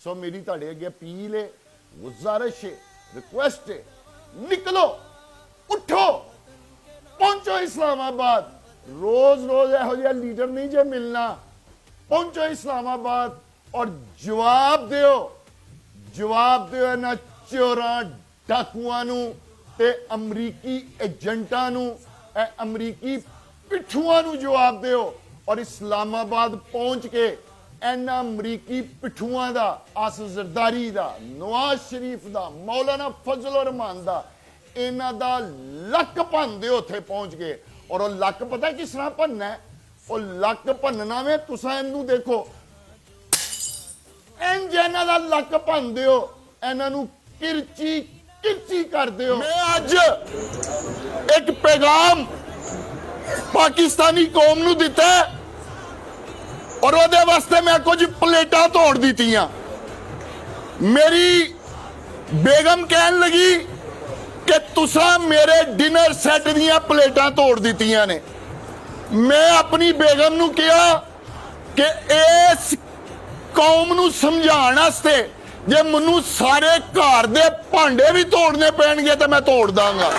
सो मेरी तुहाडे अगे अपील है, गुजारिश है, रिक्वेस्ट है, निकलो, उठो, पहुंचो इस्लामाबाद। रोज रोज यहो जिहा लीडर नहीं जे मिलना। पहुंचो इस्लामाबाद और जवाब दिओ इन्हां चोरां डाकुआं नूं ते अमरीकी एजेंटां नूं, अमरीकी पिठूआं नूं जवाब दिओ। और इस्लामाबाद पहुंच के इन्हां अमरीकी पिठूआं दा, आसिफ जरदारी दा, नवाज शरीफ दा, मौलाना फजल रहमान दा, इन्हां दा लक भन दिओ उत्थे पहुंच के। और वो लक पता किस तरह भनना है? वो लक भनना में तुसां इहनूं देखो, इंज इन्हां दा लक भन दिओ, इन्हां नूं किरची किरची कर दिओ। मैं अज एक पैगाम पाकिस्तानी कौम नूं दिता और ਉਹਦੇ ਵਾਸਤੇ मैं कुछ प्लेटां तोड़ ਦਿੱਤੀਆਂ। मेरी बेगम कहन लगी कि तुसा मेरे डिनर सैट दियां प्लेटां तोड़ ਦਿੱਤੀਆਂ ने। मैं अपनी बेगम नूं कहा कि इस कौम नूं समझाउण वास्ते जे मैनूं सारे घर दे भांडे भी तोड़ने पैणगे तो मैं तोड़ दांगा।